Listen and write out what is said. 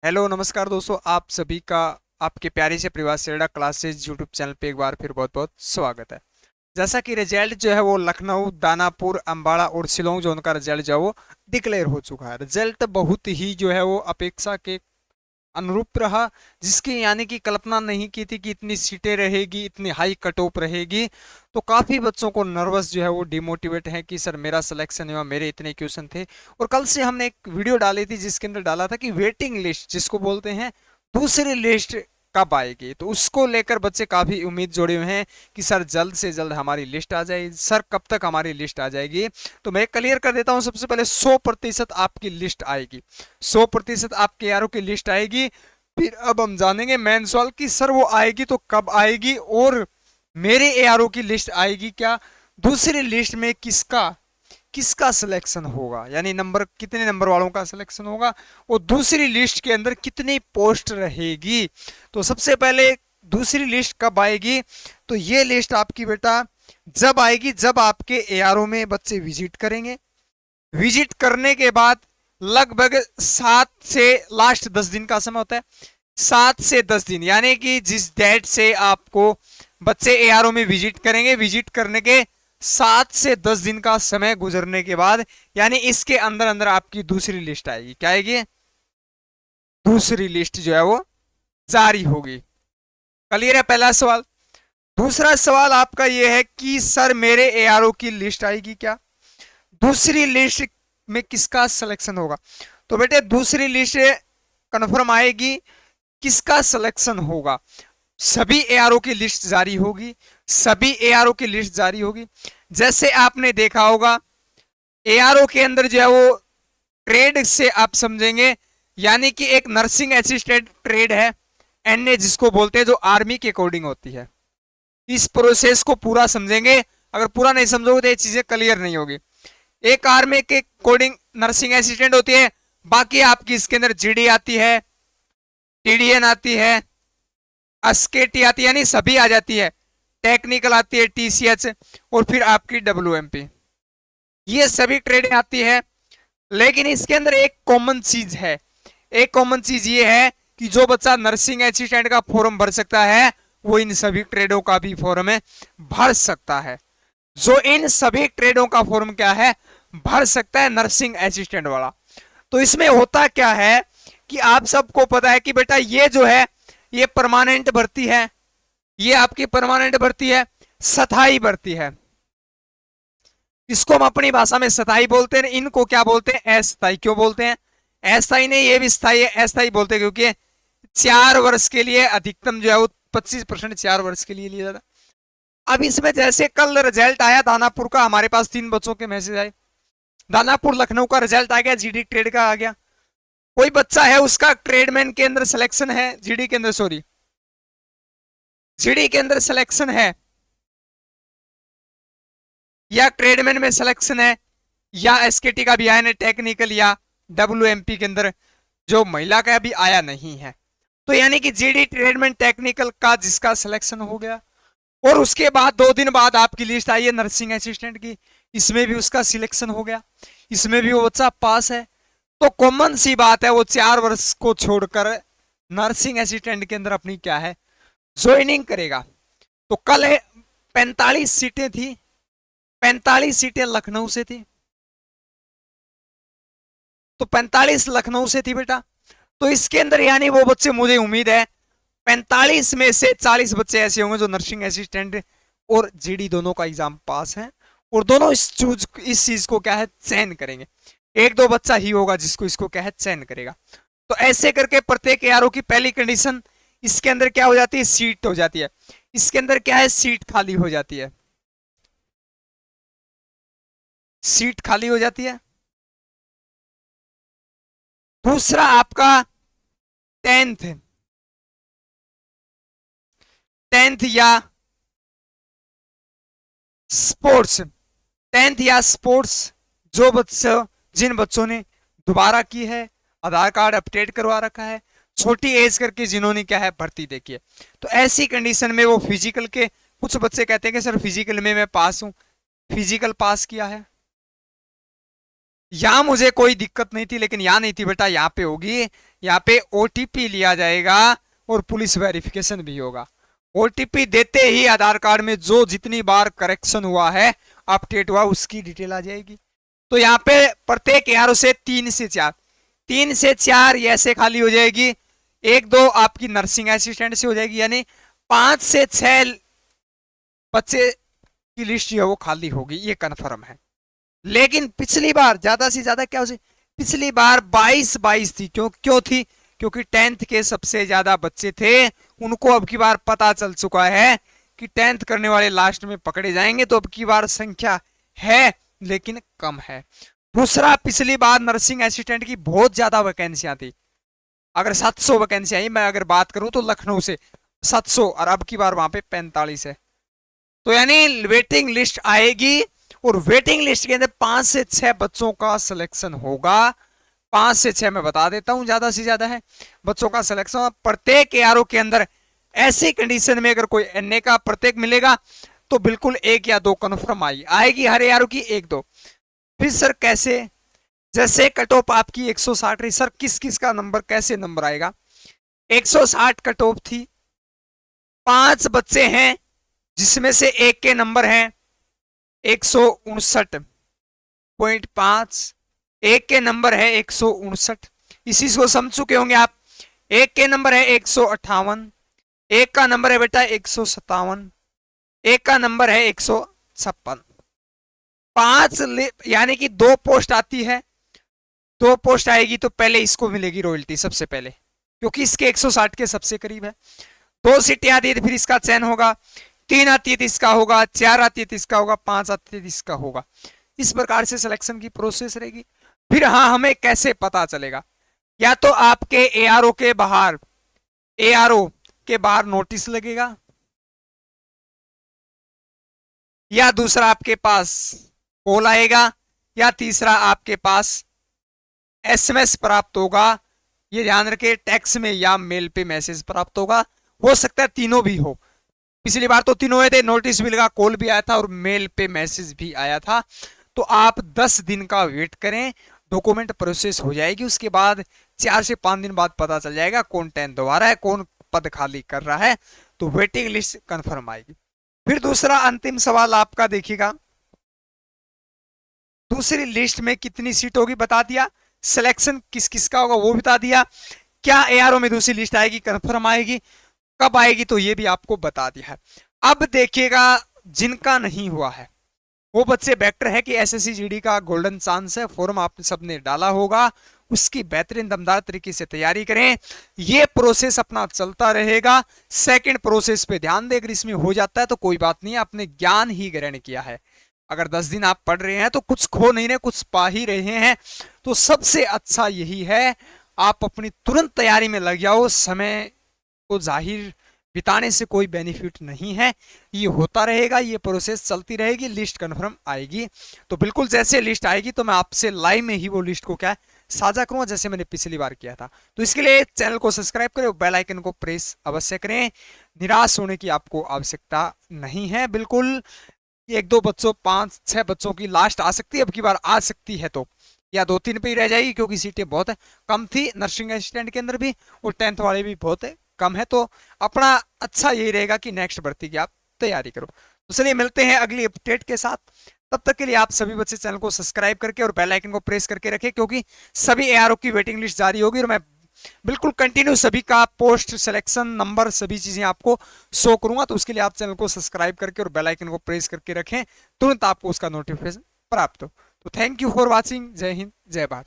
Hello नमस्कार दोस्तों, आप सभी का आपके प्यारे से परिवार सेड़ा क्लासेस यूट्यूब चैनल पे एक बार फिर बहुत बहुत स्वागत है। जैसा कि रिजल्ट जो है वो लखनऊ, दानापुर, अंबाला और शिलोंग जोन का रिजल्ट जो है वो डिक्लेयर हो चुका है। रिजल्ट बहुत ही जो है वो अपेक्षा के अनुरूप रहा, जिसकी यानी कि कल्पना नहीं की थी कि इतनी सीटें रहेगी, इतनी हाई कट ऑफ रहेगी। तो काफ़ी बच्चों को नर्वस जो है वो डिमोटिवेट है कि सर मेरा सिलेक्शन हुआ, मेरे इतने क्वेश्चन थे। और कल से हमने एक वीडियो डाली थी जिसके अंदर डाला था कि वेटिंग लिस्ट जिसको बोलते हैं, दूसरी लिस्ट कब आएगी। तो उसको लेकर बच्चे काफ़ी उम्मीद जोड़े हुए हैं कि सर जल्द से जल्द हमारी लिस्ट आ जाएगी, सर कब तक हमारी लिस्ट आ जाएगी। तो मैं क्लियर कर देता हूं, सबसे पहले 100% आपकी लिस्ट आएगी, 100% आपके यारों की लिस्ट आएगी। फिर अब हम जानेंगे मेन सवाल कि सर वो आएगी तो कब आएगी और मेरे एआरओ की लिस्ट आएगी क्या, दूसरी लिस्ट में किसका किसका सिलेक्शन होगा, यानी नंबर कितने नंबर वालों का सिलेक्शन होगा और दूसरी लिस्ट के अंदर कितनी पोस्ट रहेगी। तो सबसे पहले दूसरी लिस्ट कब आएगी, तो ये लिस्ट आपकी बेटा जब आएगी जब आपके एआरओ में बच्चे विजिट करेंगे। विजिट करने के बाद लगभग 7 से लास्ट 10 दिन का समय होता है, 7 से 10 दिन, यानी कि जिस डेट से आपको बच्चे एआरओ में विजिट करेंगे, विजिट करने के 7 से 10 दिन का समय गुजरने के बाद, यानी इसके अंदर अंदर आपकी दूसरी लिस्ट आएगी। क्या आएगी? दूसरी लिस्ट जो है वो जारी होगी। क्लियर है पहला सवाल। दूसरा सवाल आपका यह है कि सर मेरे एआरओ की लिस्ट आएगी क्या, दूसरी लिस्ट में किसका सिलेक्शन होगा। तो बेटे दूसरी लिस्ट कंफर्म आएगी, किसका सिलेक्शन होगा, सभी एआरओ की लिस्ट जारी होगी, सभी एआरओ की लिस्ट जारी होगी। जैसे आपने देखा होगा एआरओ के अंदर जो है वो ट्रेड से आप समझेंगे, यानी कि एक नर्सिंग असिस्टेंट ट्रेड है, एनए जिसको बोलते हैं, जो आर्मी के अकॉर्डिंग होती है। इस प्रोसेस को पूरा समझेंगे, अगर पूरा नहीं समझोगे तो ये चीजें क्लियर नहीं होगी। एक आर्मी के अकॉर्डिंग नर्सिंग असिस्टेंट होती है, बाकी आपकी इसके अंदर जीडी आती है, टीडीएन आती है, एसकेटी आती है, यानी सभी आ जाती है, टेक्निकल आती है, टीसीएच, और फिर आपकी डब्ल्यूएमपी, ये सभी ट्रेडें आती है। लेकिन इसके अंदर एक कॉमन चीज है, एक कॉमन चीज ये है कि जो बच्चा नर्सिंग असिस्टेंट का फॉर्म भर सकता है वो इन सभी ट्रेडों का भी फॉर्म भर सकता है। जो इन सभी ट्रेडों का फॉर्म क्या है, भर सकता है, नर्सिंग असिस्टेंट वाला। तो इसमें होता क्या है कि आप सबको पता है कि बेटा ये जो है ये परमानेंट भर्ती है, ये आपकी परमानेंट भर्ती है, स्थायी भर्ती है। इसको हम अपनी भाषा में स्थायी बोलते हैं, इनको क्या बोलते हैं, अस्थायी। क्यों बोलते हैं अस्थायी नहीं, ये भी स्थायी है, अस्थायी बोलते हैं क्योंकि 4 वर्ष के लिए अधिकतम जो है वो 25% 4 वर्ष के लिए लिया जाता है। अब इसमें जैसे कल रिजल्ट आया दानापुर का, हमारे पास 3 बच्चों के मैसेज आए, दानापुर लखनऊ का रिजल्ट आ गया, जीडी ट्रेड का आ गया। कोई बच्चा है उसका ट्रेडमैन के अंदर सिलेक्शन है, जीडी के अंदर, सॉरी जीडी के अंदर सिलेक्शन है, या ट्रेडमैन में सिलेक्शन है, या एसकेटी का भी आया नहीं, टेक्निकल या डब्ल्यूएमपी के अंदर जो महिला का भी आया नहीं है। तो यानी कि जीडी ट्रेडमैन टेक्निकल का जिसका सिलेक्शन हो गया, और उसके बाद 2 दिन बाद आपकी लिस्ट आई है नर्सिंग असिस्टेंट की, इसमें भी उसका सिलेक्शन हो गया, इसमें भी वो बच्चा पास है। तो कॉमन सी बात है वो 4 वर्ष को छोड़कर नर्सिंग असिस्टेंट के अंदर अपनी क्या है, ज्वाइनिंग करेगा। तो कल 45 सीटें थी, 45 सीटें लखनऊ से थी, तो 45 लखनऊ से थी बेटा। तो इसके अंदर यानी वो बच्चे, मुझे उम्मीद है 45 में से 40 बच्चे ऐसे होंगे जो नर्सिंग असिस्टेंट और जीडी दोनों का एग्जाम पास है, और दोनों इस चीज को क्या है, चयन करेंगे। एक दो बच्चा ही होगा जिसको इसको क्या है, चयन करेगा। तो ऐसे करके प्रत्येक एआरओ की पहली कंडीशन इसके अंदर क्या हो जाती है, सीट हो जाती है। इसके अंदर क्या है, सीट खाली हो जाती है, सीट खाली हो जाती है। दूसरा आपका 10th, 10th या स्पोर्ट्स, 10th या स्पोर्ट्स, जो बच्चों जिन बच्चों ने दोबारा की है, आधार कार्ड अपडेट करवा रखा है, छोटी एज करके जिन्होंने क्या है भर्ती देखी है, तो ऐसी कंडीशन में वो फिजिकल के, कुछ बच्चे कहते हैं कि सर फिजिकल में मैं पास हूं, फिजिकल पास किया है, यहां मुझे कोई दिक्कत नहीं थी, लेकिन यहां नहीं थी बेटा, यहाँ पे होगी। यहाँ पे ओटीपी लिया जाएगा और पुलिस वेरिफिकेशन भी होगा। ओटीपी देते ही आधार कार्ड में जो जितनी बार करेक्शन हुआ है, अपडेट हुआ, उसकी डिटेल आ जाएगी। तो यहाँ पे प्रत्येक एआरओ से 3 से 4, 3 से 4 ऐसे खाली हो जाएगी। 1-2 आपकी नर्सिंग असिस्टेंट से हो जाएगी, यानी 5 से 6 बच्चे की लिस्ट जो है वो खाली होगी, ये कन्फर्म है। लेकिन पिछली बार ज्यादा से ज्यादा क्या हो, पिछली बार 22 थी। क्यों थी? क्योंकि 10th के सबसे ज्यादा बच्चे थे। उनको अब की बार पता चल चुका है कि 10th करने वाले लास्ट में पकड़े जाएंगे, तो अब की बार संख्या है लेकिन कम है। दूसरा, पिछली बार नर्सिंग असिस्टेंट की बहुत ज्यादा वैकेंसियां थी। अगर 700 वैकेंसी आई, मैं अगर बात करूं तो लखनऊ से 700, और अब की बार वहां पे 45 है। तो यानी वेटिंग लिस्ट आएगी, और वेटिंग लिस्ट के अंदर 5 से 6 बच्चों का सिलेक्शन होगा। 5 से 6 मैं बता देता हूं, ज्यादा से ज्यादा है बच्चों का सिलेक्शन। प्रत्येक एआरओ के अंदर ऐसी कंडीशन में अगर कोई एनए का प्रत्येक मिलेगा तो बिल्कुल 1 या 2 कन्फर्म आएगी हर एआरओ की, 1-2। फिर सर कैसे? जैसे कट ऑफ आपकी 160 रही, सर किस किस का नंबर कैसे नंबर आएगा? 160 कट ऑफ थी, 5 बच्चे हैं जिसमें से एक के नंबर हैं 159.5, एक के नंबर है 159, इसी को समझ चुके होंगे आप। एक के नंबर है 158, एक का नंबर है बेटा 157, एक का नंबर है 156। 5 यानी कि 2 पोस्ट आती है। 2 पोस्ट आएगी तो पहले इसको मिलेगी रॉयल्टी सबसे पहले, क्योंकि इसके 160 के सबसे करीब है। 2 सीटें आती है तो फिर इसका चयन होगा। 3 आती है तो इसका होगा, 4 आती है तो इसका होगा, 5 आती है तो इसका होगा। इस प्रकार से सिलेक्शन की प्रोसेस रहेगी। फिर हाँ, हमें कैसे पता चलेगा? या तो आपके एआरओ के बाहर, एआरओ के बाहर नोटिस लगेगा, या दूसरा आपके पास कॉल आएगा, या तीसरा आपके पास एसएमएस प्राप्त होगा। ये ध्यान रखे, टेक्स्ट में या मेल पे मैसेज प्राप्त होगा। हो सकता है तीनों भी हो। पिछली बार तो तीनों हुए थे, नोटिस भी लगा, कॉल भी आया था और मेल पे मैसेज भी आया था। तो आप 10 दिन का वेट करें, डॉक्यूमेंट प्रोसेस हो जाएगी। उसके बाद 4 से 5 दिन बाद पता चल जाएगा कौन 10 दोबारा है, कौन पद खाली कर रहा है। तो वेटिंग लिस्ट कंफर्म आएगी। फिर दूसरा अंतिम सवाल आपका देखिएगा, दूसरी लिस्ट में कितनी सीट होगी बता दिया, सिलेक्शन किस किस का होगा वो बता दिया, क्या एआरओ में दूसरी लिस्ट आएगी, कंफर्म आएगी, कब आएगी, तो ये भी आपको बता दिया है। अब देखिएगा, जिनका नहीं हुआ है वो बच्चे बेटर है कि एसएससी जीडी का गोल्डन चांस है, फॉर्म आप सबने डाला होगा, उसकी बेहतरीन दमदार तरीके से तैयारी करें। ये प्रोसेस अपना चलता रहेगा। सेकंड प्रोसेस पे ध्यान देकर इसमें हो जाता है तो कोई बात नहीं, आपने ज्ञान ही ग्रहण किया है। अगर 10 दिन आप पढ़ रहे हैं तो कुछ खो नहीं रहे, कुछ पा ही रहे हैं। तो सबसे अच्छा यही है, आप अपनी तुरंत तैयारी में लग जाओ। समय को जाहिर बिताने से कोई बेनिफिट नहीं है। ये होता रहेगा, ये प्रोसेस चलती रहेगी, लिस्ट कंफर्म आएगी। तो बिल्कुल जैसे लिस्ट आएगी तो मैं आपसे लाइव में ही वो लिस्ट को क्या साझा करूंगा, जैसे मैंने पिछली बार किया था। तो इसके लिए चैनल को सब्सक्राइब करें, बेल आइकन को प्रेस अवश्य करें। निराश होने की आपको आवश्यकता नहीं है। बिल्कुल 1-2 बच्चों, 5-6 बच्चों की लास्ट आ सकती है, अब की बार आ सकती है तो, या 2-3 पे ही रह जाएगी, क्योंकि सीटें बहुत है कम थी नर्सिंग असिस्टेंट के अंदर भी, और 10th वाले भी बहुत है कम है। तो अपना अच्छा यही रहेगा कि नेक्स्ट भर्ती की आप तैयारी करो। तो चलिए मिलते हैं अगली अपडेट के साथ। तब तक के लिए आप सभी बच्चे चैनल को सब्सक्राइब करके और बेल आइकन को प्रेस करके रखें, क्योंकि सभी एआरओ की वेटिंग लिस्ट जारी होगी और मैं बिल्कुल कंटिन्यू सभी का पोस्ट, सिलेक्शन नंबर, सभी चीजें आपको शो करूंगा। तो उसके लिए आप चैनल को सब्सक्राइब करके और बेल आइकन को प्रेस करके रखें, तुरंत आपको उसका नोटिफिकेशन प्राप्त हो। तो थैंक यू फॉर वॉचिंग। जय हिंद, जय भारत।